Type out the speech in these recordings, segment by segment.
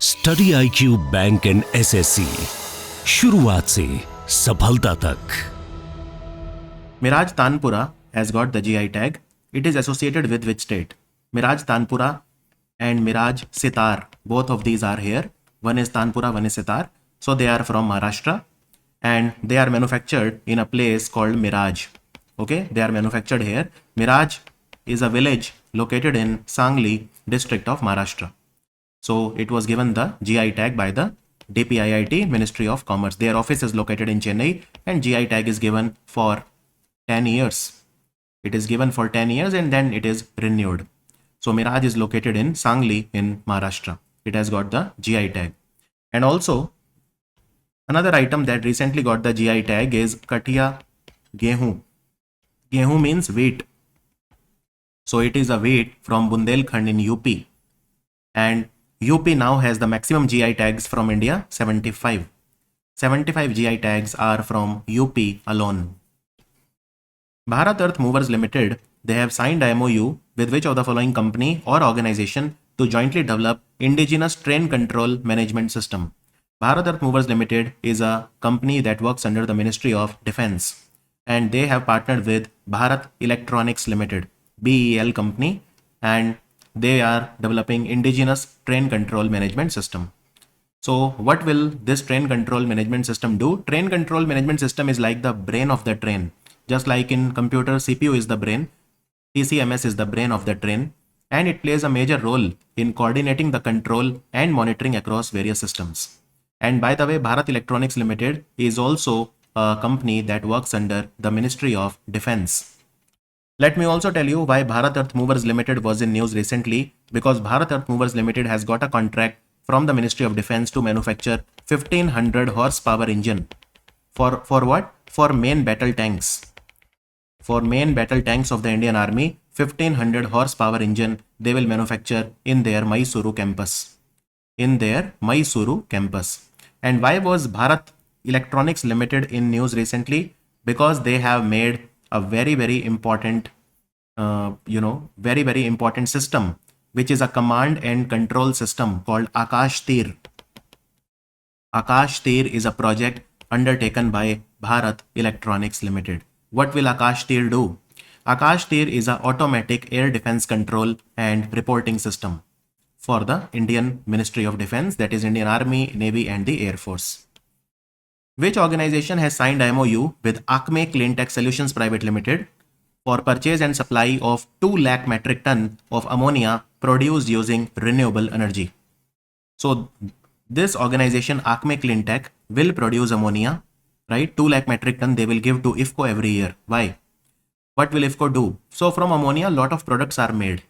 Study IQ bank and SSC, शुरुआत से सफलता तक। Miraj Tanpura has got the GI tag. It is associated with which state? Miraj Tanpura and Miraj Sitar, both of these are here. One is Tanpura, one is Sitar. So they are from Maharashtra and they are manufactured in a place called Miraj. Okay, they are manufactured here. Miraj is a village located in Sangli district of Maharashtra. So it was given the GI tag by the DPIIT, Ministry of Commerce. Their office is located in Chennai and GI tag is given for 10 years. It is given for 10 years and then it is renewed. So Miraj is located in Sangli in Maharashtra. It has got the GI tag. And also another item that recently got the GI tag is Katia Gehu. Gehu means wheat. So it is a wheat from Bundelkhand in UP. And UP now has the maximum GI tags from India, 75. 75 GI tags are from UP alone. Bharat Earth Movers Limited, they have signed a MOU with which of the following company or organization to jointly develop indigenous train control management system. Bharat Earth Movers Limited is a company that works under the Ministry of Defense and they have partnered with Bharat Electronics Limited, BEL company, and they are developing indigenous train control management system. So what will this train control management system do? Train control management system is like the brain of the train. Just like in computer, CPU is the brain, TCMS is the brain of the train, and it plays a major role in coordinating the control and monitoring across various systems. And by the way, Bharat Electronics Limited is also a company that works under the Ministry of Defense. Let me also tell you why Bharat Earth Movers Limited was in news recently, because Bharat Earth Movers Limited has got a contract from the Ministry of Defense to manufacture 1500 horsepower engine. For what? For main battle tanks. For main battle tanks of the Indian Army, 1500 horsepower engine they will manufacture in their Mysuru campus. In their Mysuru campus. And why was Bharat Electronics Limited in news recently? Because they have made a very important very important system, which is a command and control system called Akash Tir. Akash Tir is a project undertaken by Bharat Electronics Limited. What will Akash Tir do? Akash Tir is an automatic air defense control and reporting system for the Indian Ministry of Defense, that is Indian Army, Navy and the Air Force. Which organization has signed a MOU with Acme Clean Tech Solutions Private Limited for purchase and supply of 2 lakh metric ton of ammonia produced using renewable energy? So this organization Acme Clean Tech will produce ammonia, right? 2 lakh metric ton they will give to IFCO every year. Why? What will IFCO do? So from ammonia, lot of products are made.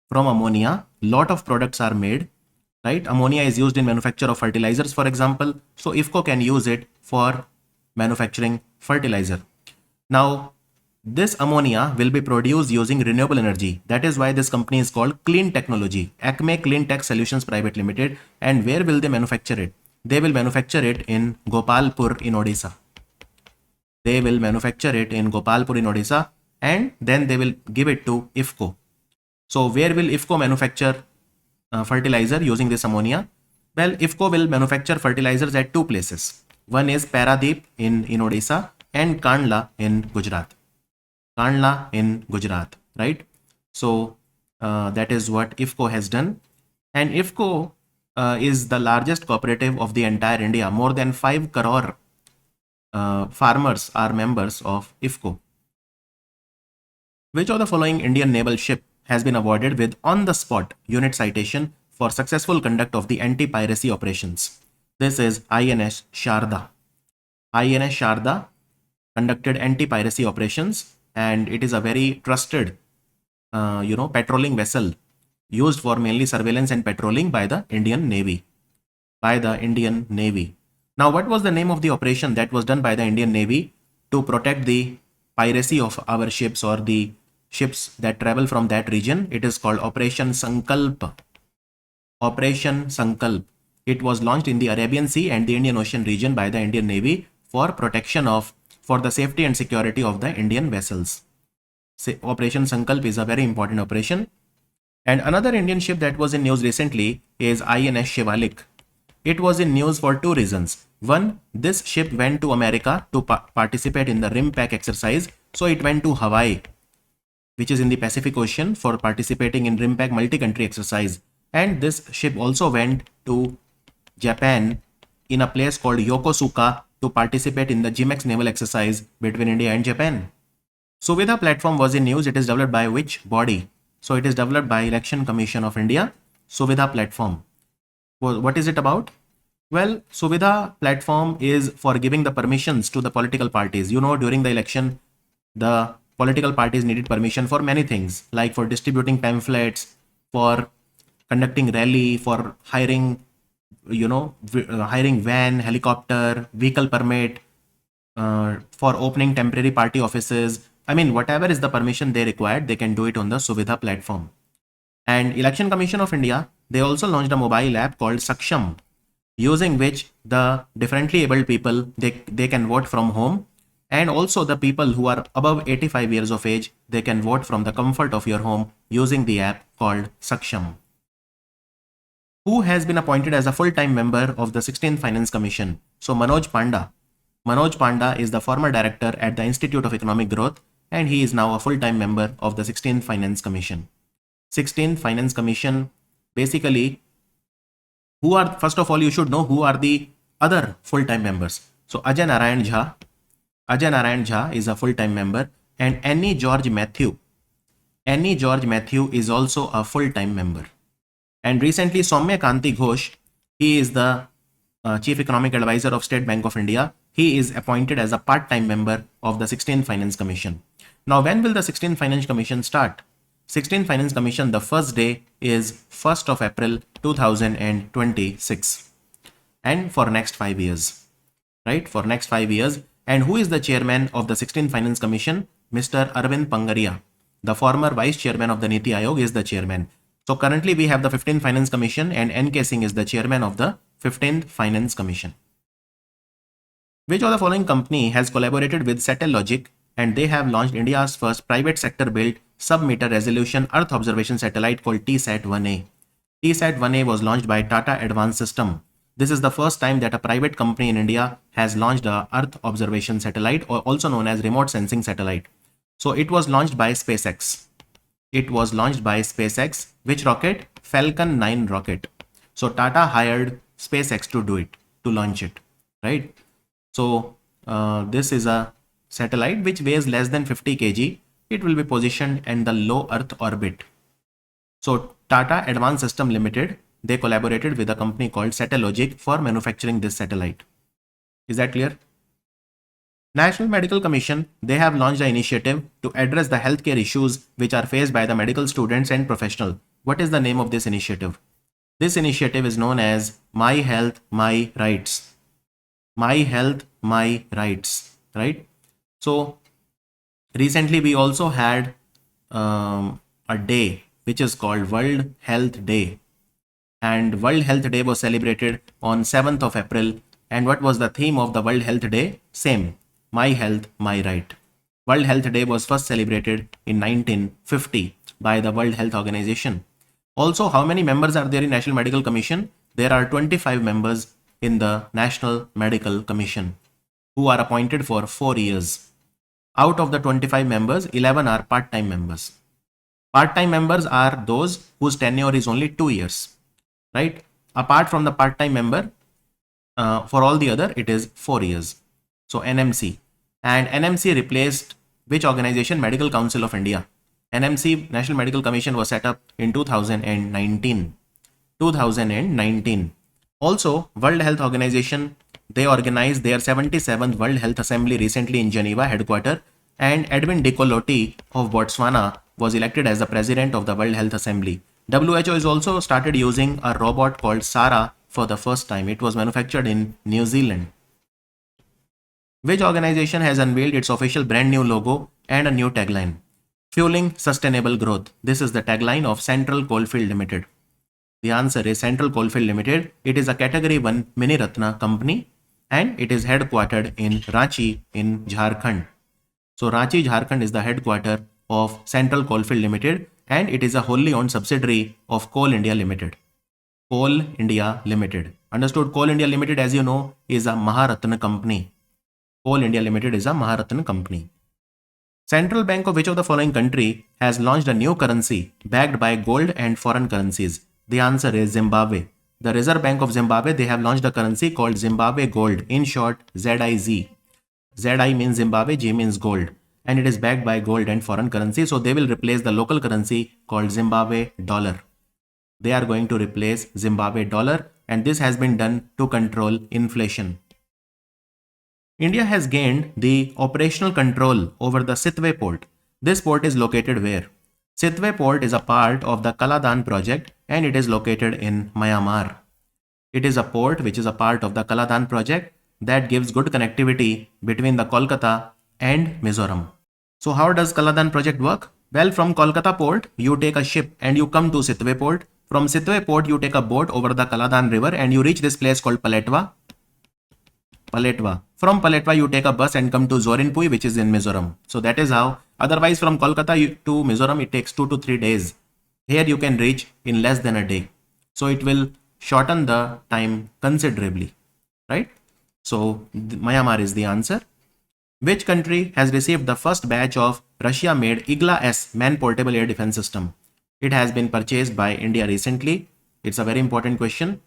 From ammonia, lot of products are made. Right? Ammonia is used in manufacture of fertilizers, for example. So IFCO can use it for manufacturing fertilizer. Now, this ammonia will be produced using renewable energy. That is why this company is called Clean Technology, Acme Clean Tech Solutions Private Limited. And where will they manufacture it? They will manufacture it in Gopalpur in Odisha. They will manufacture it in Gopalpur in Odisha and then they will give it to IFCO. So where will IFCO manufacture fertilizer using this ammonia? Well, IFCO will manufacture fertilizers at 2 places. One is Paradeep in Odisha and Kandla in Gujarat. Kandla in Gujarat, right? So that is what IFCO has done. And IFCO is the largest cooperative of the entire India. More than 5 crore farmers are members of IFCO. Which of the following Indian naval ship has been awarded with on-the-spot unit citation for successful conduct of the anti-piracy operations? This is INS Sharda. INS Sharda conducted anti-piracy operations and it is a very trusted patrolling vessel used for mainly surveillance and patrolling by the Indian Navy. Now, what was the name of the operation that was done by the Indian Navy to protect the piracy of our ships or the ships that travel from that region? It is called Operation Sankalp. Operation Sankalp. It was launched in the Arabian Sea and the Indian Ocean region by the Indian Navy for the safety and security of the Indian vessels. Operation Sankalp is a very important operation. And another Indian ship that was in news recently is INS Shivalik. It was in news for two reasons. One, this ship went to America to participate in the rim pack exercise. So it went to Hawaii, which is in the Pacific Ocean, for participating in rim pack multi-country exercise. And this ship also went to Japan in a place called Yokosuka to participate in the GMEX naval exercise between India and Japan. Suvidha platform was in news. It is developed by which body? So it is developed by Election Commission of India. Suvidha platform. What is it about? Well, Suvidha platform is for giving the permissions to the political parties. You know, during the election, the political parties needed permission for many things, like for distributing pamphlets, for conducting rally, for hiring, hiring van, helicopter, vehicle permit, for opening temporary party offices. I mean, whatever is the permission they required, they can do it on the Suvidha platform. And Election Commission of India, they also launched a mobile app called Saksham, using which the differently abled people, they can vote from home. And also the people who are above 85 years of age, they can vote from the comfort of your home using the app called Saksham. Who has been appointed as a full-time member of the 16th Finance Commission? So Manoj Panda. Manoj Panda is the former director at the Institute of Economic Growth, and he is now a full-time member of the 16th Finance Commission. 16th Finance Commission, basically, first of all, you should know who are the other full-time members. So Ajay Narayan Jha is a full-time member, and Annie George Matthew is also a full-time member. And recently, Soumya Kanti Ghosh, he is the Chief Economic Advisor of State Bank of India. He is appointed as a part-time member of the 16th Finance Commission. Now, when will the 16th Finance Commission start? 16th Finance Commission, the first day is 1st of April 2026. And for next 5 years, right? For next 5 years. And who is the chairman of the 16th Finance Commission? Mr. Arvind Pangaria. The former vice chairman of the Niti Aayog is the chairman. So currently we have the 15th Finance Commission, and N.K. Singh is the chairman of the 15th Finance Commission. Which of the following company has collaborated with Satellogic, and they have launched India's first private sector built sub-meter resolution Earth observation satellite called TSAT-1A. TSAT-1A was launched by Tata Advanced System. This is the first time that a private company in India has launched a Earth observation satellite, or also known as remote sensing satellite. So it was launched by SpaceX. Which rocket? Falcon 9 rocket. So Tata hired SpaceX to do it, to launch it, right? So this is a satellite which weighs less than 50 kg. It will be positioned in the low Earth orbit. So Tata Advanced System Limited, they collaborated with a company called Satellogic for manufacturing this satellite. Is that clear? National Medical Commission, they have launched an initiative to address the healthcare issues which are faced by the medical students and professionals. What is the name of this initiative? This initiative is known as My Health, My Rights. My Health, My Rights, right? So recently we also had a day which is called World Health Day. And World Health Day was celebrated on 7th of April. And what was the theme of the World Health Day? Same. My Health, My Right. World Health Day was first celebrated in 1950 by the World Health Organization. Also, how many members are there in National Medical Commission? There are 25 members in the National Medical Commission who are appointed for 4 years. Out of the 25 members, 11 are part-time members. Part-time members are those whose tenure is only 2 years, right? Apart from the part-time member, for all the other, it is 4 years. So NMC. And NMC replaced which organization? Medical Council of India. NMC, National Medical Commission, was set up in 2019. Also, World Health Organization, they organized their 77th World Health Assembly recently in Geneva headquarters, and Edwin Decoloti of Botswana was elected as the president of the World Health Assembly. WHO has also started using a robot called Sarah for the first time. It was manufactured in New Zealand. Which organization has unveiled its official brand new logo and a new tagline? Fueling Sustainable Growth. This is the tagline of Central Coalfield Limited. The answer is Central Coalfield Limited. It is a category 1 Mini Ratna company, and it is headquartered in Ranchi in Jharkhand. So Ranchi, Jharkhand is the headquarter of Central Coalfield Limited, and it is a wholly owned subsidiary of Coal India Limited. Coal India Limited. Understood? Coal India Limited, as you know, is a Maharatna company. Coal India Limited is a Maharatna company. Central Bank of which of the following country has launched a new currency backed by gold and foreign currencies? The answer is Zimbabwe. The Reserve Bank of Zimbabwe, they have launched a currency called Zimbabwe Gold, in short ZIZ. ZI means Zimbabwe, G means gold, and it is backed by gold and foreign currency. So they will replace the local currency called Zimbabwe dollar. They are going to replace Zimbabwe dollar, and this has been done to control inflation. India has gained the operational control over the Sitwe port. This port is located where? Sitwe port is a part of the Kaladan project and it is located in Myanmar. It is a port which is a part of the Kaladan project that gives good connectivity between the Kolkata and Mizoram. So how does Kaladan project work? Well, from Kolkata port, you take a ship and you come to Sitwe port. From Sitwe port, you take a boat over the Kaladan river and you reach this place called Paletwa. From Paletwa, you take a bus and come to Zorinpui, which is in Mizoram. So that is how. Otherwise, from Kolkata to Mizoram, it takes 2 to 3 days. Here you can reach in less than a day. So it will shorten the time considerably, right? So Myanmar is the answer. Which country has received the first batch of Russia-made Igla-S man-portable air defense system? It has been purchased by India recently. It's a very important question.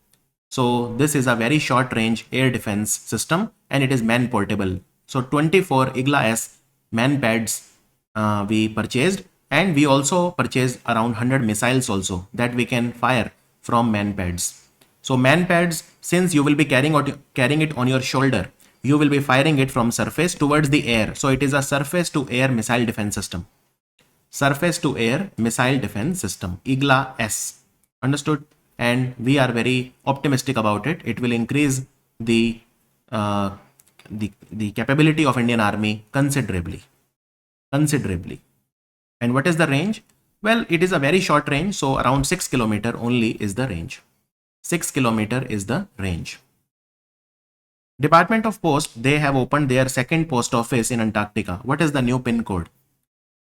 So this is a very short range air defense system and it is man portable. So 24 Igla-S man pads we purchased, and we also purchased around 100 missiles also that we can fire from man pads. So man pads, since you will be carrying it on your shoulder, you will be firing it from surface towards the air. So it is a surface to air missile defense system. Surface to air missile defense system, Igla-S. Understood? And we are very optimistic about it. It will increase the capability of Indian Army considerably. And what is the range? Well, it is a very short range. So around 6 km only is the range. 6 km is the range. Department of Post, they have opened their second post office in Antarctica. What is the new pin code?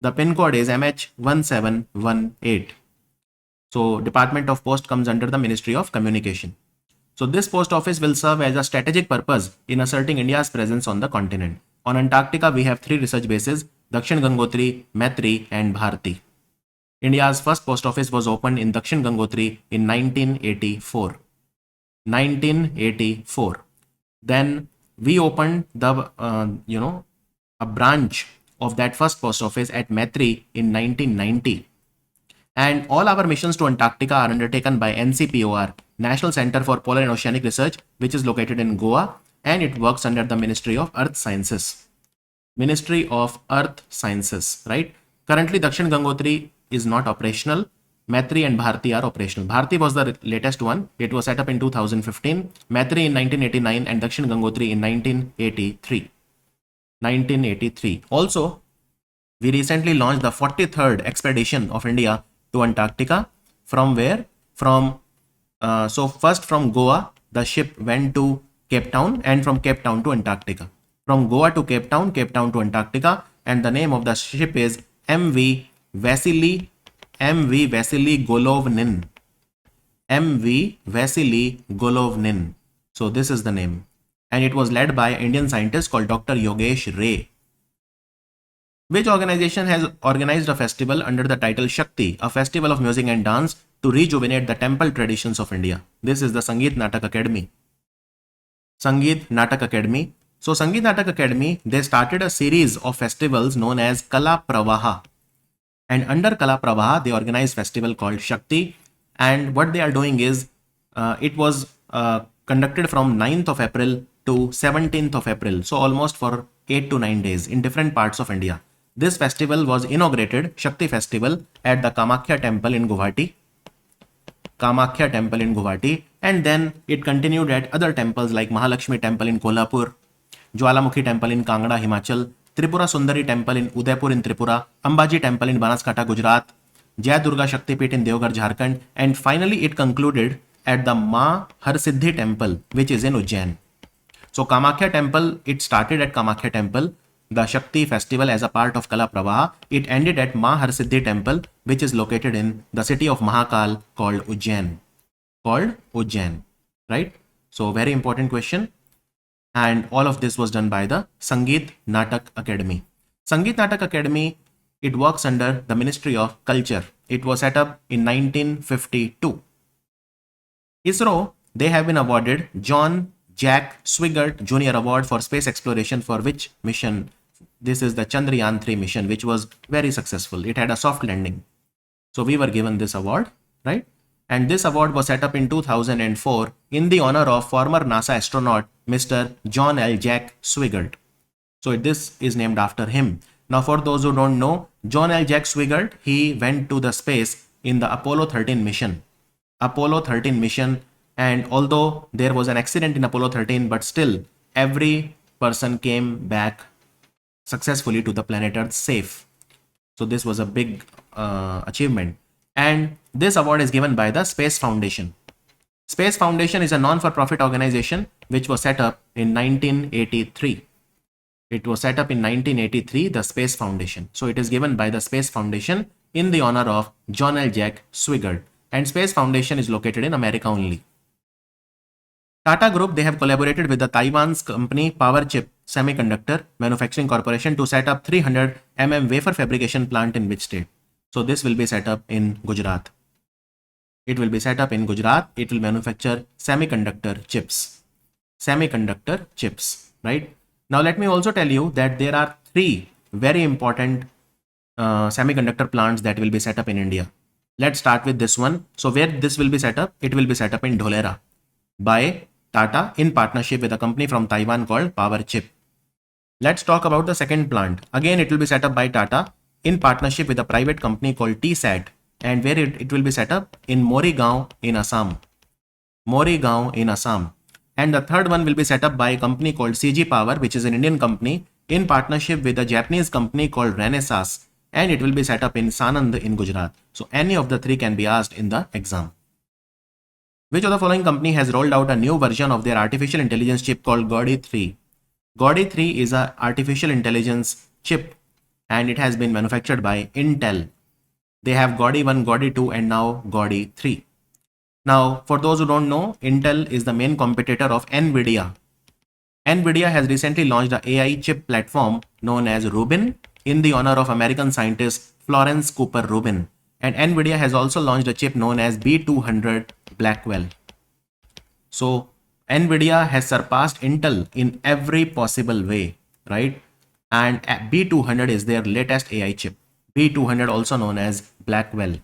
The pin code is MH1718. So Department of Post comes under the Ministry of Communication. So this post office will serve as a strategic purpose in asserting India's presence on the continent. On Antarctica, we have 3 research bases: Dakshin Gangotri, Maitri and Bharati. India's first post office was opened in Dakshin Gangotri in 1984. 1984. Then we opened the, a branch of that first post office at Maitri in 1990. And all our missions to Antarctica are undertaken by NCPOR, National Center for Polar and Oceanic Research, which is located in Goa, and it works under the Ministry of Earth Sciences. Ministry of Earth Sciences, right? Currently, Dakshin Gangotri is not operational. Maitri and Bharati are operational. Bharati was the latest one. It was set up in 2015, Maitri in 1989, and Dakshin Gangotri in 1983. 1983. Also, we recently launched the 43rd expedition of India to Antarctica. From where? So first from Goa, the ship went to Cape Town, and from Cape Town to Antarctica. From Goa to Cape Town to Antarctica, and the name of the ship is MV Vasily Golovnin. MV Vasily Golovnin. So this is the name. And it was led by an Indian scientist called Dr. Yogesh Ray. Which organization has organized a festival under the title Shakti, a festival of music and dance to rejuvenate the temple traditions of India? This is the Sangeet Natak Academy. Sangeet Natak Academy. So Sangeet Natak Academy, they started a series of festivals known as Kala Pravaha. And under Kala Pravaha, they organized a festival called Shakti. And what they are doing is, it was conducted from 9th of April to 17th of April. So almost for 8 to 9 days in different parts of India. This festival was inaugurated, Shakti Festival, at the Kamakhya Temple in Guwahati. Kamakhya Temple in Guwahati. And then it continued at other temples like Mahalakshmi Temple in Kolhapur, Jwalamukhi Temple in Kangra, Himachal, Tripura Sundari Temple in Udaipur in Tripura, Ambaji Temple in Banaskantha, Gujarat, Jai Durga Shakti Peeth in Deoghar, Jharkhand, and finally it concluded at the Ma Harsiddhi Temple, which is in Ujjain. So Kamakhya Temple, it started at Kamakhya Temple, the Shakti festival as a part of Kala Pravaha. It ended at Ma Harsiddhi Temple, which is located in the city of Mahakal called Ujjain. called Ujjain, right? So very important question. And all of this was done by the Sangeet Natak Academy. Sangeet Natak Academy, it works under the Ministry of Culture. It was set up in 1952. ISRO, they have been awarded John Jack Swigert Jr. Award for space exploration for which mission? This is the Chandrayaan 3 mission, which was very successful. It had a soft landing. So we were given this award, right? And this award was set up in 2004 in the honor of former NASA astronaut Mr. John L. Jack Swigert. So this is named after him. Now for those who don't know, John L. Jack Swigert, he went to the space in the Apollo 13 mission. Apollo 13 mission, and although there was an accident in Apollo 13, but still every person came back successfully to the planet Earth safe. So this was a big achievement. And this award is given by the Space Foundation. Space Foundation is a non-for-profit organization which was set up in 1983. It was set up in 1983, the Space Foundation. So it is given by the Space Foundation in the honor of John L. Jack Swigert. And Space Foundation is located in America only. Tata Group, they have collaborated with the Taiwan's company Power Chip Semiconductor Manufacturing Corporation to set up 300 wafer fabrication plant in which state? So this will be set up in Gujarat. It will be set up in Gujarat. It will manufacture semiconductor chips. Semiconductor chips, right? Now let me also tell you that there are 3 very important semiconductor plants that will be set up in India. Let's start with this one. So where this will be set up? It will be set up in Dholera by Tata in partnership with a company from Taiwan called Power Chip. Let's talk about the second plant. Again, it will be set up by Tata in partnership with a private company called TSAT, and where it will be set up in Morigaon in Assam. Morigaon in Assam. And the third one will be set up by a company called CG Power, which is an Indian company, in partnership with a Japanese company called Renesas, and it will be set up in Sanand in Gujarat. So any of the 3 can be asked in the exam. Which of the following company has rolled out a new version of their artificial intelligence chip called Gaudi 3? Gaudi 3 is an artificial intelligence chip and it has been manufactured by Intel. They have Gaudi 1, Gaudi 2 and now Gaudi 3. Now for those who don't know, Intel is the main competitor of NVIDIA. NVIDIA has recently launched an AI chip platform known as Rubin in the honor of American scientist Florence Cooper Rubin. And NVIDIA has also launched a chip known as B200 Blackwell. So NVIDIA has surpassed Intel in every possible way, right? And B200 is their latest AI chip. B200 also known as Blackwell.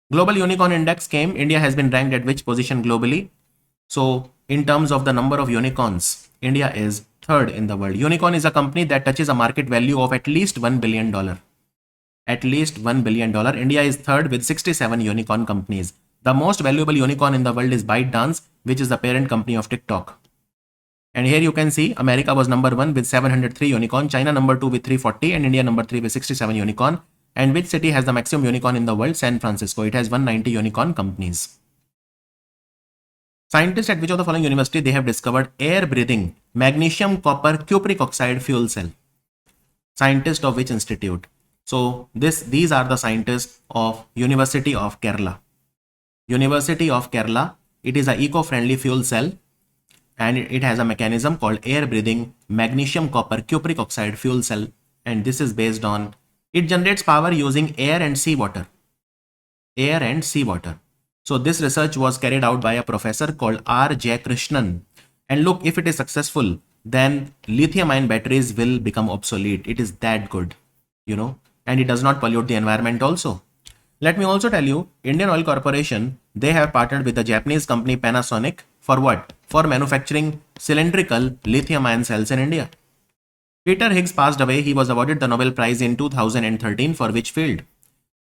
Global Unicorn Index came. India has been ranked at which position globally? So in terms of the number of unicorns, India is 3rd in the world. Unicorn is a company that touches a market value of at least $1 billion. At least $1 billion. India is 3rd with 67 unicorn companies. The most valuable unicorn in the world is ByteDance, which is the parent company of TikTok. And here you can see America was number 1 with 703 unicorn, China number 2 with 340 and India number 3 with 67 unicorn. And which city has the maximum unicorn in the world? San Francisco. It has 190 unicorn companies. Scientists at which of the following university they have discovered air-breathing magnesium copper cupric oxide fuel cell? Scientists of which institute? So these are the scientists of University of Kerala. University of Kerala. It is an eco-friendly fuel cell and it has a mechanism called air-breathing magnesium copper cupric oxide fuel cell, and this is based on it generates power using air and seawater. Air and seawater. So this research was carried out by a professor called R. J. Krishnan. And look, if it is successful, then lithium-ion batteries will become obsolete. It is that good, you know, and it does not pollute the environment also. Let me also tell you, Indian Oil Corporation, they have partnered with the Japanese company Panasonic for what? For manufacturing cylindrical lithium-ion cells in India. Peter Higgs passed away. He was awarded the Nobel Prize in 2013 for which field?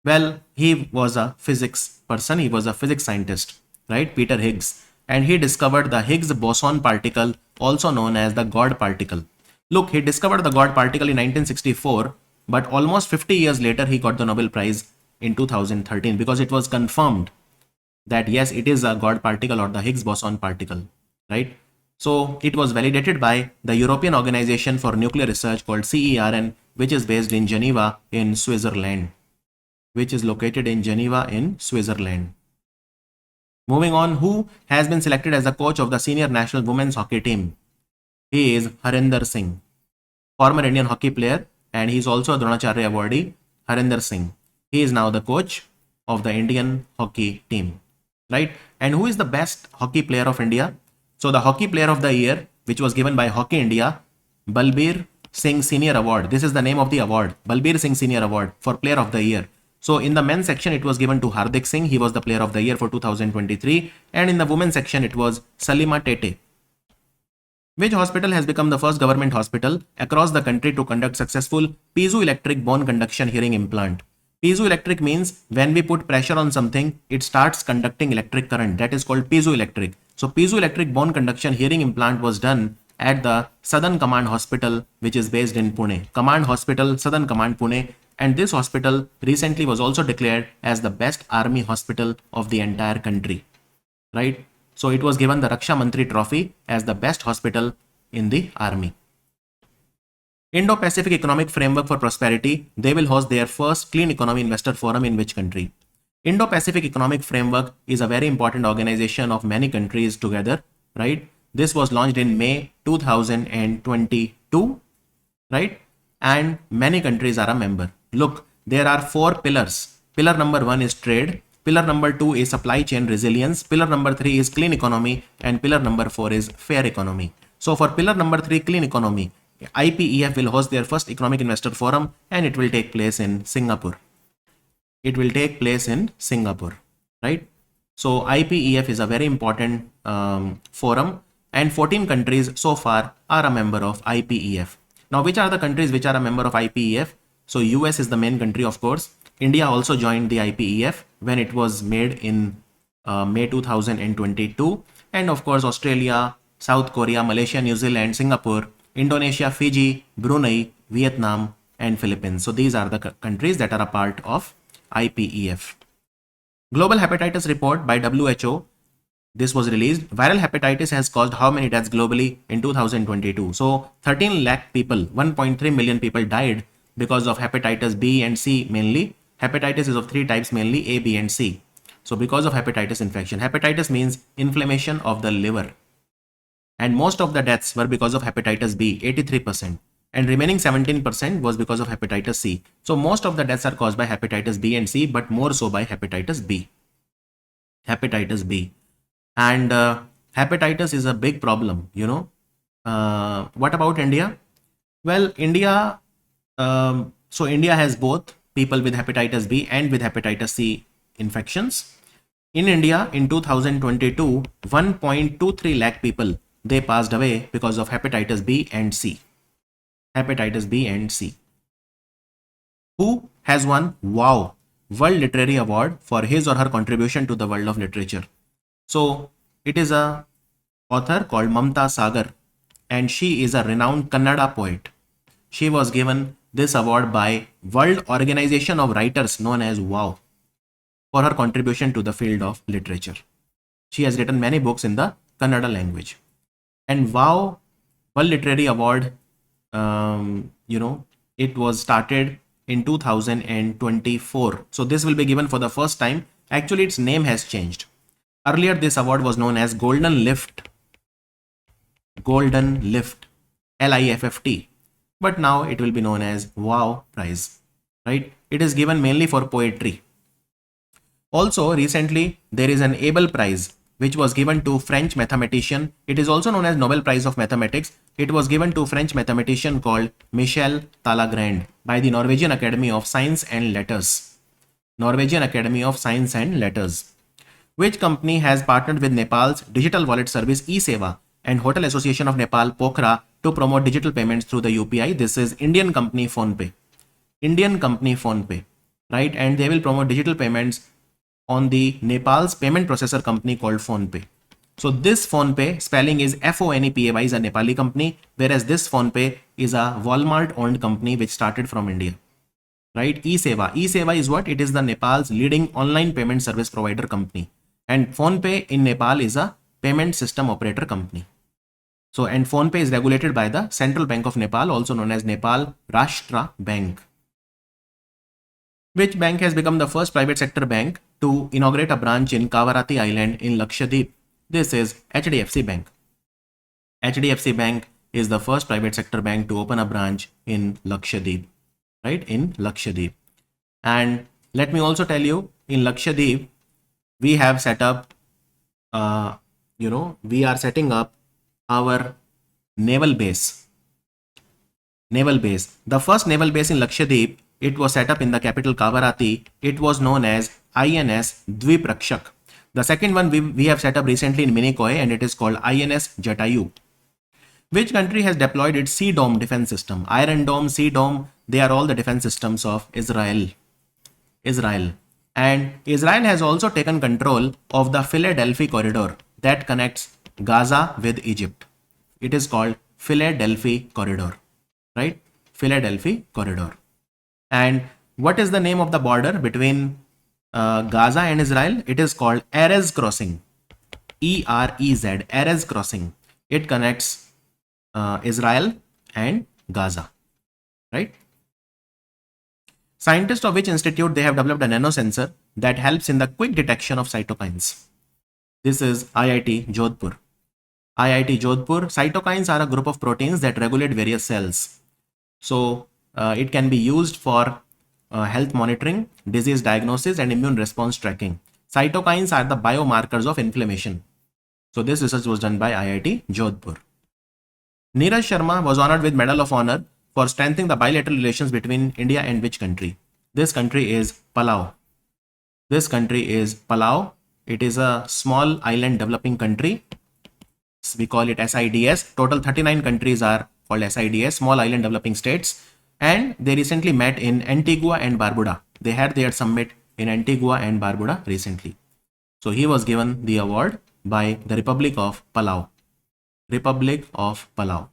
Well, he was a physics person. He was a physics scientist, right? Peter Higgs. And he discovered the Higgs boson particle, also known as the God particle. Look, he discovered the God particle in 1964, but almost 50 years later, he got the Nobel Prize in 2013 because it was confirmed that yes, it is a God particle or the Higgs boson particle, right? So it was validated by the European Organization for Nuclear Research called CERN, which is based in Geneva in Switzerland, which is located in Geneva in Switzerland. Moving on, who has been selected as the coach of the senior national women's hockey team? He is Harinder Singh, former Indian hockey player, and he is also a Dronacharya awardee. Harinder Singh. He is now the coach of the Indian hockey team, right? And who is the best hockey player of India? So the hockey player of the year, which was given by Hockey India, Balbir Singh Senior Award. This is the name of the award, Balbir Singh Senior Award for Player of the Year. So in the men's section, it was given to Hardik Singh. He was the Player of the Year for 2023. And in the women's section, it was Salima Tete. Which hospital has become the first government hospital across the country to conduct successful piezoelectric bone conduction hearing implant? Piezoelectric means when we put pressure on something, it starts conducting electric current. That is called piezoelectric. So piezoelectric bone conduction hearing implant was done at the Southern Command Hospital, which is based in Pune. Command Hospital, Southern Command, Pune. And this hospital recently was also declared as the best army hospital of the entire country, right? So it was given the Raksha Mantri trophy as the best hospital in the army. Indo-Pacific Economic Framework for Prosperity, they will host their first Clean Economy Investor Forum in which country? Indo-Pacific Economic Framework is a very important organization of many countries together, right? This was launched in May 2022, right? And many countries are a member. Look, there are 4 pillars. Pillar number 1 is trade. Pillar number 2 is supply chain resilience. Pillar number 3 is clean economy. And pillar number 4 is fair economy. So for pillar number 3, clean economy, IPEF will host their first Economic Investor Forum and it will take place in Singapore. It will take place in Singapore, right? So IPEF is a very important forum, and 14 countries so far are a member of IPEF. Now, which are the countries which are a member of IPEF? So US is the main country, of course. India also joined the IPEF when it was made in May 2022. And of course, Australia, South Korea, Malaysia, New Zealand, Singapore, Indonesia, Fiji, Brunei, Vietnam, and Philippines. So these are the countries that are a part of IPEF. Global Hepatitis Report by WHO. This was released. Viral hepatitis has caused how many deaths globally in 2022? So 13 lakh people, 1.3 million people died because of hepatitis B and C mainly. Hepatitis is of 3 types mainly, A, B, and C. So because of hepatitis infection. Hepatitis means inflammation of the liver. And most of the deaths were because of hepatitis B, 83%. And remaining 17% was because of hepatitis C. So most of the deaths are caused by hepatitis B and C, but more so by hepatitis B. Hepatitis B. And hepatitis is a big problem, you know. What about India? Well, India, so India has both people with hepatitis B and with hepatitis C infections. In India, in 2022, 1.23 lakh people, they passed away because of hepatitis B and C. Hepatitis B and C. Who has won WOW, World Literary Award, for his or her contribution to the world of literature? So it is a author called Mamta Sagar, and she is a renowned Kannada poet. She was given this award by World Organization of Writers, known as WOW, for her contribution to the field of literature. She has written many books in the Kannada language. And WOW, World Literary Award, it was started in 2024. So this will be given for the first time. Actually, its name has changed. Earlier, this award was known as Golden Lift, LIFT. But now it will be known as WOW Prize, right? It is given mainly for poetry. Also, recently, there is an Abel Prize, which was given to French mathematician. It is also known as Nobel Prize of Mathematics. It was given to French mathematician called Michel Talagrand by the Norwegian Academy of Science and Letters. Norwegian Academy of Science and Letters. Which company has partnered with Nepal's digital wallet service eSeva and Hotel Association of Nepal Pokhara to promote digital payments through the UPI? This is Indian company PhonePe. Indian company PhonePe, right? And they will promote digital payments on the Nepal's payment processor company called PhonePe. So this PhonePe, spelling is FONEPAY, is a Nepali company, whereas this PhonePe is a Walmart owned company which started from India, right? eSeva. eSeva is what? It is the Nepal's leading online payment service provider company. And PhonePe in Nepal is a payment system operator company. So, and PhonePe is regulated by the Central Bank of Nepal, also known as Nepal Rashtra Bank. Which bank has become the first private sector bank to inaugurate a branch in Kavarati Island in Lakshadweep? This is HDFC Bank. HDFC Bank is the first private sector bank to open a branch in Lakshadweep, right? In Lakshadweep. And let me also tell you, in Lakshadweep, we have set up, we are setting up our naval base. Naval base. The first naval base in Lakshadweep, it was set up in the capital Kavarati. It was known as INS Dviprakshak. The second one we have set up recently in Minicoy, and it is called INS Jatayu. Which country has deployed its Sea Dome defense system? Iron Dome, Sea Dome, they are all the defense systems of Israel. And Israel has also taken control of the Philadelphia corridor that connects Gaza with Egypt. It is called Philadelphia corridor, right? Philadelphia corridor. And what is the name of the border between Gaza and Israel? It is called Erez crossing. EREZ, Erez crossing. It connects Israel and Gaza, right? Scientists of which institute, they have developed a nanosensor that helps in the quick detection of cytokines? This is IIT Jodhpur. IIT Jodhpur. Cytokines are a group of proteins that regulate various cells. So it can be used for health monitoring, disease diagnosis, and immune response tracking. Cytokines are the biomarkers of inflammation. So this research was done by IIT Jodhpur. Neeraj Sharma was honored with Medal of Honor for strengthening the bilateral relations between India and which country? This country is Palau. This country is Palau. It is a small island developing country. We call it SIDS. Total 39 countries are called SIDS, small island developing states. And they recently met in Antigua and Barbuda. They had their summit in Antigua and Barbuda recently. So he was given the award by the Republic of Palau. Republic of Palau.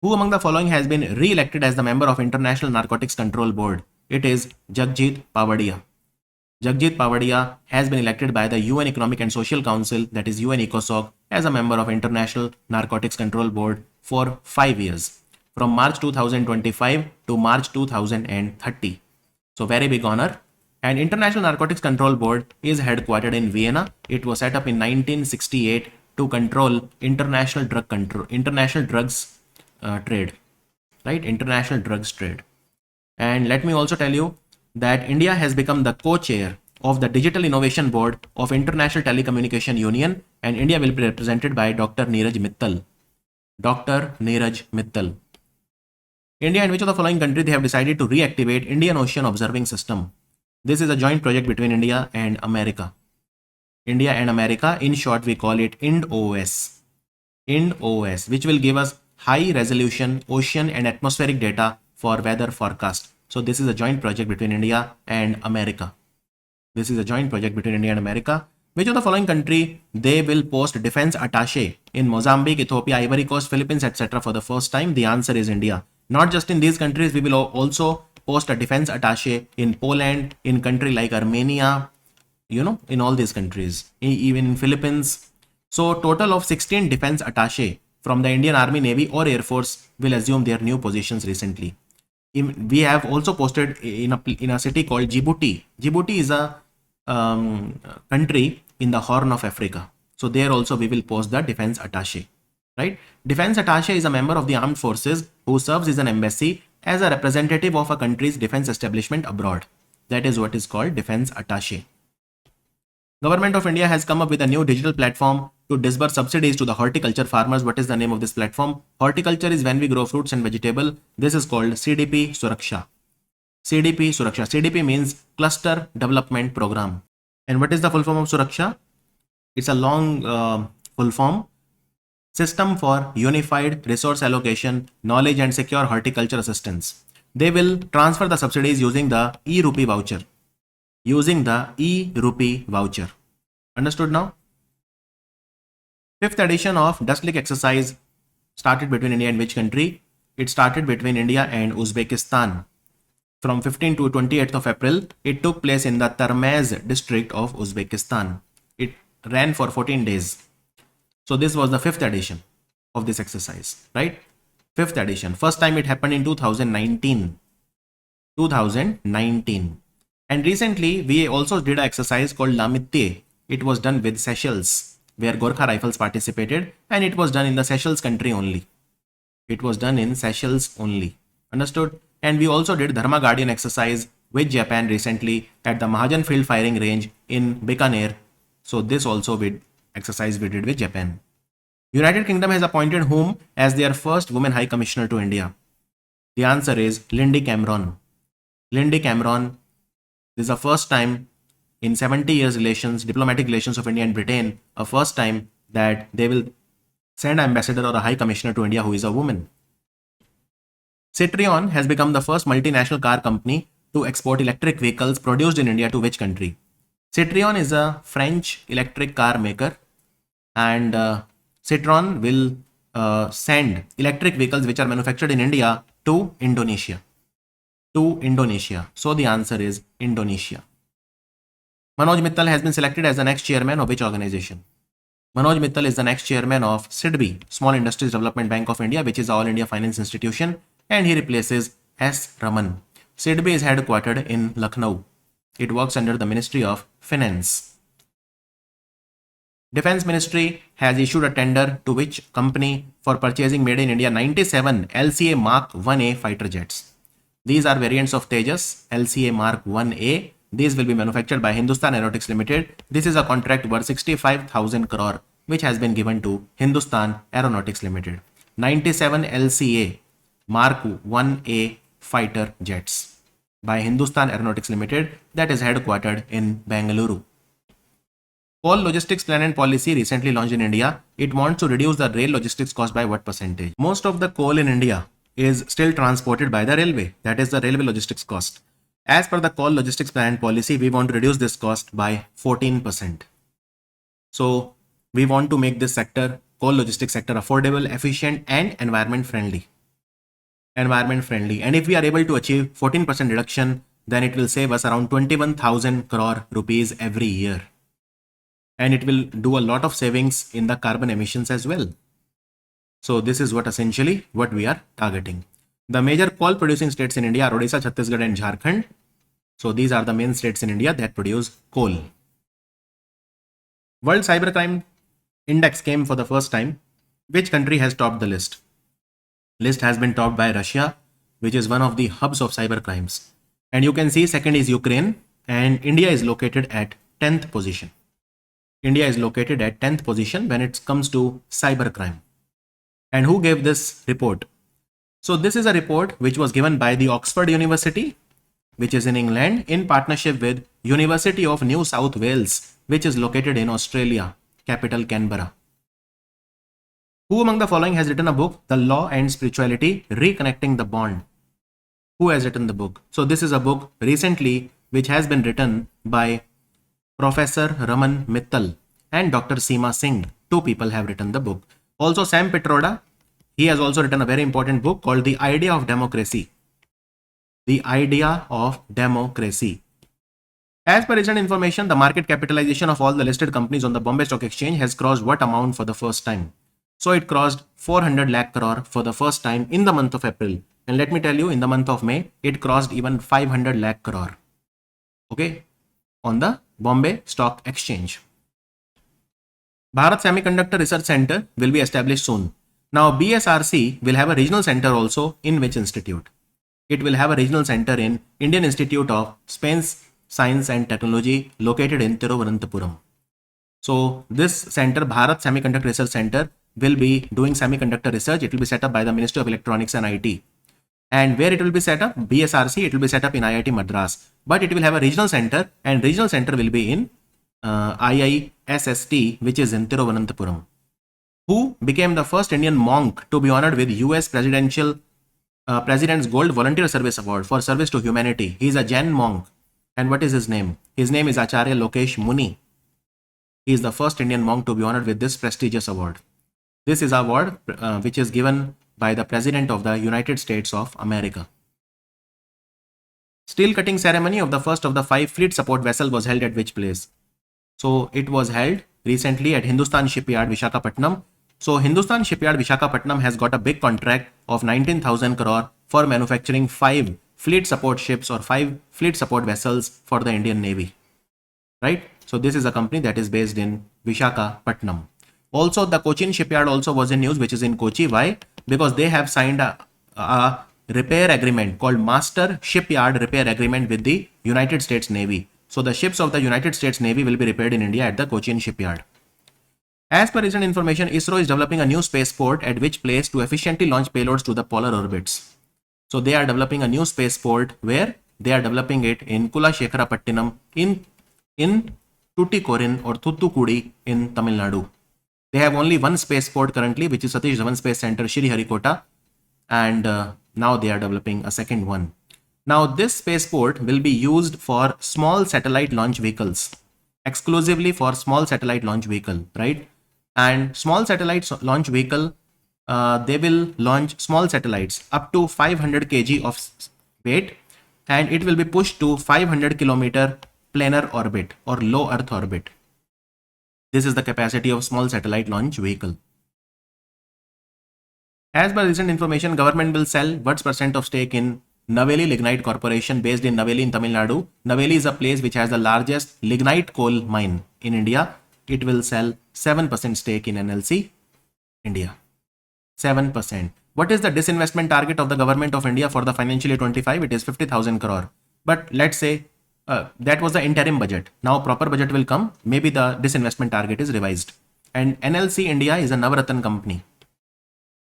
Who among the following has been re-elected as the member of International Narcotics Control Board? It is Jagjit Pavadia. Jagjit Pavadia has been elected by the UN Economic and Social Council, that is UN ECOSOC, as a member of International Narcotics Control Board for 5 years, from March 2025 to March 2030. So very big honor. And International Narcotics Control Board is headquartered in Vienna. It was set up in 1968 to control international drugs trade, right? International drugs trade. And let me also tell you that India has become the co-chair of the Digital Innovation Board of International Telecommunication Union, and India will be represented by Dr. Neeraj Mittal. Dr. Neeraj Mittal. India and which of the following country they have decided to reactivate Indian Ocean Observing System? This is a joint project between India and America. India and America, in short, we call it IND-OS. IND-OS, which will give us high resolution ocean and atmospheric data for weather forecast. So this is a joint project between India and America. This is a joint project between India and America. Which of the following country they will post defense attaché in Mozambique, Ethiopia, Ivory Coast, Philippines, etc. for the first time? The answer is India. Not just in these countries, we will also post a defense attaché in Poland, in country like Armenia, in all these countries, even in Philippines. So total of 16 defense attaché from the Indian Army, Navy or Air Force will assume their new positions recently. We have also posted in a city called Djibouti. Djibouti is a country in the Horn of Africa. So there also we will post the defense attaché, right? Defense attaché is a member of the armed forces who serves as an embassy as a representative of a country's defense establishment abroad. That is what is called defense attaché. Government of India has come up with a new digital platform to disburse subsidies to the horticulture farmers. What is the name of this platform? Horticulture is when we grow fruits and vegetable. This is called CDP Suraksha. CDP Suraksha. CDP means Cluster Development Program. And what is the full form of Suraksha? It's a long full form. System for Unified Resource Allocation, Knowledge and Secure Horticulture Assistance. They will transfer the subsidies using the e-rupee voucher. Understood now? 5th edition of Dust Lake exercise started between India and which country? It started between India and Uzbekistan. From 15 to 28th of April, it took place in the Termez district of Uzbekistan. It ran for 14 days. So this was the 5th edition of this exercise, right? 5th edition. First time it happened in 2019. And recently, we also did an exercise called Lamitye. It was done with Seychelles, where Gorkha Rifles participated, and it was done in the Seychelles country only. It was done in Seychelles only. Understood? And we also did Dharma Guardian exercise with Japan recently at the Mahajan Field Firing Range in Bikaner. So this also with exercise we did with Japan. United Kingdom has appointed whom as their first woman High Commissioner to India? The answer is Lindy Cameron. Lindy Cameron. This is the first time in 70 years diplomatic relations of India and Britain, a first time that they will send an ambassador or a high commissioner to India who is a woman. Citroën has become the first multinational car company to export electric vehicles produced in India to which country? Citroën is a French electric car maker, and Citroën will send electric vehicles which are manufactured in India to Indonesia. So the answer is Indonesia. Manoj Mittal has been selected as the next chairman of which organization? Manoj Mittal is the next chairman of SIDBI, Small Industries Development Bank of India, which is All India Finance Institution, and he replaces S. Raman. SIDBI is headquartered in Lucknow. It works under the Ministry of Finance. Defense Ministry has issued a tender to which company for purchasing made in India 97 LCA Mark 1A fighter jets? These are variants of Tejas, LCA Mark 1A. These will be manufactured by Hindustan Aeronautics Limited. This is a contract worth 65,000 crore which has been given to Hindustan Aeronautics Limited. 97 LCA Mark 1A fighter jets by Hindustan Aeronautics Limited that is headquartered in Bengaluru. Coal Logistics Plan and Policy recently launched in India. It wants to reduce the rail logistics cost by what percentage? Most of the coal in India is still transported by the railway. That is the railway logistics cost. As per the Coal Logistics Plan and Policy, we want to reduce this cost by 14%. So we want to make this sector, coal logistics sector, affordable, efficient and environment friendly. And if we are able to achieve 14% reduction, then it will save us around 21,000 crore rupees every year. And it will do a lot of savings in the carbon emissions as well. So this is essentially what we are targeting. The major coal producing states in India are Odisha, Chhattisgarh and Jharkhand. So these are the main states in India that produce coal. World Cybercrime Index came for the first time. Which country has topped the list? List has been topped by Russia, which is one of the hubs of cybercrimes. And you can see second is Ukraine, and India is located at 10th position. India is located at 10th position when it comes to cybercrime. And who gave this report? So this is a report which was given by the Oxford University, which is in England, in partnership with University of New South Wales, which is located in Australia, capital Canberra. Who among the following has written a book, The Law and Spirituality, Reconnecting the Bond? Who has written the book? So this is a book recently which has been written by Professor Raman Mittal and Dr. Seema Singh. Two people have written the book. Also Sam Pitroda, he has also written a very important book called The Idea of Democracy. The Idea of Democracy. As per recent information, the market capitalization of all the listed companies on the Bombay Stock Exchange has crossed what amount for the first time? So it crossed 400 lakh crore for the first time in the month of April. And let me tell you, in the month of May, it crossed even 500 lakh crore. Okay, on the Bombay Stock Exchange. Bharat Semiconductor Research Center will be established soon. Now BSRC will have a regional center also in which institute? It will have a regional center in Indian Institute of Space Science and Technology located in Thiruvananthapuram. So this center, Bharat Semiconductor Research Center, will be doing semiconductor research. It will be set up by the Ministry of Electronics and IT. And where it will be set up? BSRC, it will be set up in IIT Madras. But it will have a regional center, and regional center will be in IISST, which is in Thiruvananthapuram. Who became the first Indian monk to be honored with US President's Gold Volunteer Service Award for service to humanity? He is a Jain monk. And what is his name? His name is Acharya Lokesh Muni. He is the first Indian monk to be honored with this prestigious award. This is an award which is given by the President of the United States of America. Steel cutting ceremony of the first of the 5 fleet support vessel was held at which place? So it was held recently at Hindustan Shipyard Visakhapatnam. So Hindustan Shipyard Visakhapatnam has got a big contract of 19,000 crore for manufacturing 5 fleet support ships or 5 fleet support vessels for the Indian Navy. Right? So this is a company that is based in Visakhapatnam. Also, the Cochin shipyard also was in news, which is in Kochi. Why? Because they have signed a repair agreement called Master Shipyard Repair Agreement with the United States Navy. So the ships of the United States Navy will be repaired in India at the Cochin shipyard. As per recent information, ISRO is developing a new spaceport at which place to efficiently launch payloads to the polar orbits. So they are developing a new spaceport where they are developing it in Kulashekharapatinam in Tuticorin or Thuttukudi in Tamil Nadu. They have only one spaceport currently, which is Satish Dhawan Space Center, Sriharikota, and now they are developing a second one. Now this spaceport will be used for small satellite launch vehicles, exclusively for small satellite launch vehicle, right? And small satellite launch vehicle, they will launch small satellites up to 500 kg of weight, and it will be pushed to 500 kilometer planar orbit or low Earth orbit. This is the capacity of small satellite launch vehicle. As per recent information, government will sell what % of stake in Naval Lignite Corporation based in Naval in Tamil Nadu. Naval is a place which has the largest lignite coal mine in India. It will sell 7% stake in NLC India. 7%. What is the disinvestment target of the government of India for the financial year 25? It is 50,000 crore. But let's say that was the interim budget. Now proper budget will come. Maybe the disinvestment target is revised. And NLC India is a Navratan company.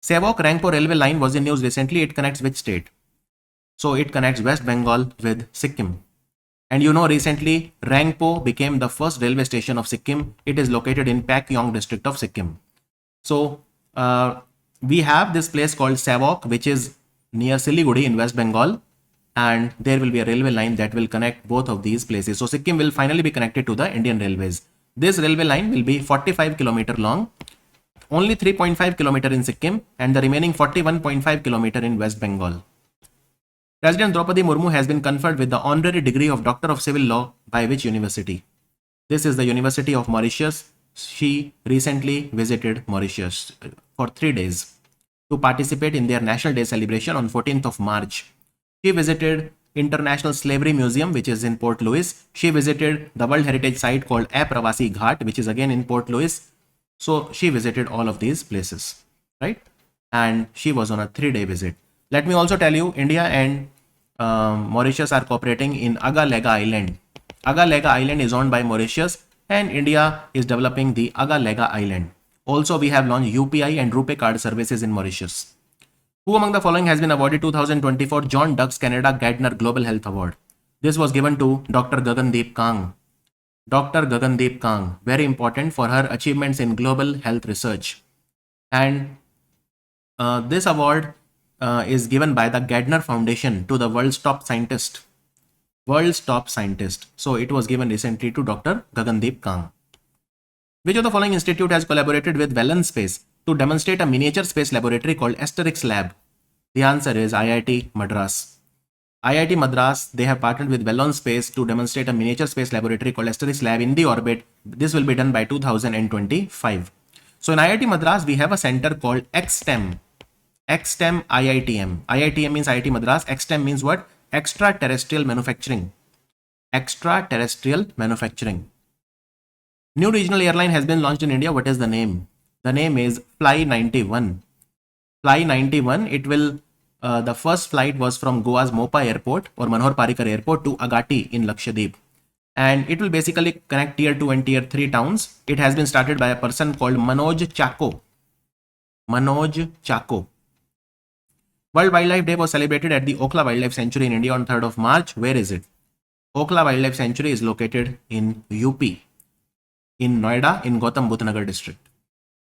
Sevok Rangpo railway line was in news recently. It connects which state? So it connects West Bengal with Sikkim. And you know, recently Rangpo became the first railway station of Sikkim. It is located in Pakyong district of Sikkim. So we have this place called Sevok, which is near Siliguri in West Bengal. And there will be a railway line that will connect both of these places. So Sikkim will finally be connected to the Indian Railways. This railway line will be 45 km long, only 3.5 km in Sikkim, and the remaining 41.5 km in West Bengal. President Draupadi Murmu has been conferred with the honorary degree of Doctor of Civil Law by which university? This is the University of Mauritius. She recently visited Mauritius for 3 days to participate in their National Day celebration on 14th of March. She visited International Slavery Museum, which is in Port Louis. She visited the World Heritage Site called Pravasi Ghat, which is again in Port Louis. So she visited all of these places, right? And she was on a 3-day visit. Let me also tell you, India and Mauritius are cooperating in Aga Lega Island. Aga Lega Island is owned by Mauritius, and India is developing the Aga Lega Island. Also, we have launched UPI and RuPay card services in Mauritius. Who among the following has been awarded 2024 John Ducks Canada Gardner Global Health Award? This was given to Dr. Gagandeep Kang. Dr. Gagandeep Kang, very important for her achievements in global health research. And this award is given by the Gardner Foundation to the world's top scientist. World's top scientist. So it was given recently to Dr. Gagandeep Kang. Which of the following institute has collaborated with Velen Space to demonstrate a miniature space laboratory called Asterix Lab? The answer is IIT Madras. IIT Madras, they have partnered with Velen Space to demonstrate a miniature space laboratory called Asterix Lab in the orbit. This will be done by 2025. So in IIT Madras, we have a center called XSTEM. XSTEM IITM. IITM means IIT Madras. XSTEM means what? Extraterrestrial Manufacturing. Extraterrestrial Manufacturing. New regional airline has been launched in India. What is the name? The name is Fly 91. Fly 91. It will, the first flight was from Goa's Mopa Airport or Manohar Parikar Airport to Agatti in Lakshadweep. And it will basically connect tier 2 and tier 3 towns. It has been started by a person called Manoj Chako. Manoj Chako. World Wildlife Day was celebrated at the Okla Wildlife Sanctuary in India on 3rd of March. Where is it? Okla Wildlife Sanctuary is located in UP. In Noida, in Gautam Buddha Nagar district.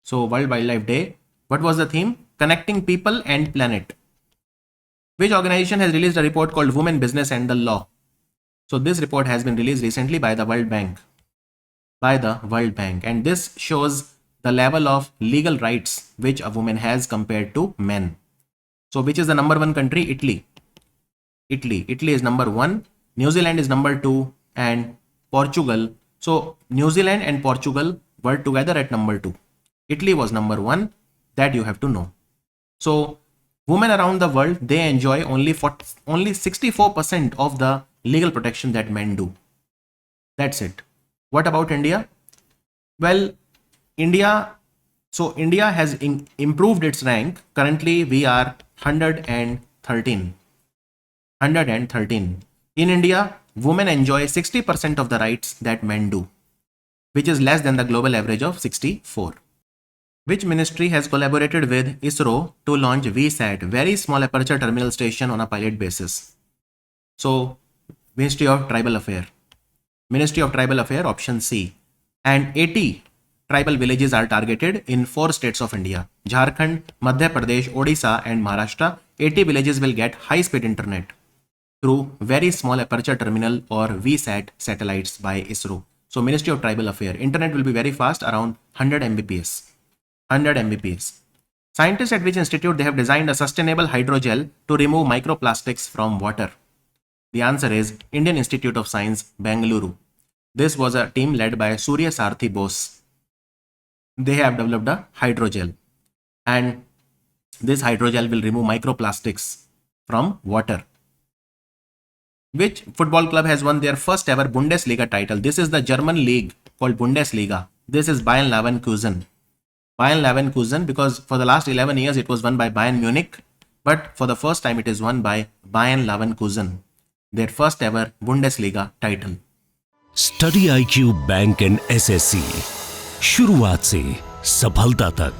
So World Wildlife Day. What was the theme? Connecting people and planet. Which organization has released a report called Women, Business and the Law? So this report has been released recently by the World Bank. And this shows the level of legal rights which a woman has compared to men. So which is the number 1 country? Italy. Italy is number 1. New Zealand is number 2 and Portugal. So New Zealand and Portugal were together at number 2. Italy was number 1. That you have to know. So Women around the world, they enjoy only 64% of the legal protection that men do. That's it. What about India? Well, India has improved its rank. Currently, we are 113. 113. In India, women enjoy 60% of the rights that men do, which is less than the global average of 64. Which ministry has collaborated with ISRO to launch VSAT, Very Small Aperture Terminal Station, on a pilot basis? So, Ministry of Tribal Affairs. Ministry of Tribal Affairs, option C. And 80 tribal villages are targeted in 4 states of India: Jharkhand, Madhya Pradesh, Odisha, and Maharashtra. 80 villages will get high-speed internet through Very Small Aperture Terminal or VSAT satellites by ISRO. So, Ministry of Tribal Affairs. Internet will be very fast, around 100 Mbps. 100 Mbps. Scientists at which institute they have designed a sustainable hydrogel to remove microplastics from water? The answer is Indian Institute of Science, Bengaluru. This was a team led by Surya Sarthi Bose. They have developed a hydrogel, and this hydrogel will remove microplastics from water. Which football club has won their first ever Bundesliga title? This is the German league called Bundesliga. This is Bayern Leverkusen. Bayern Leverkusen, because for the last 11 years it was won by Bayern Munich, but for the first time it is won by Bayern Leverkusen, their first ever Bundesliga title. Study IQ bank and SSC, शुरुआत से सफलता तक।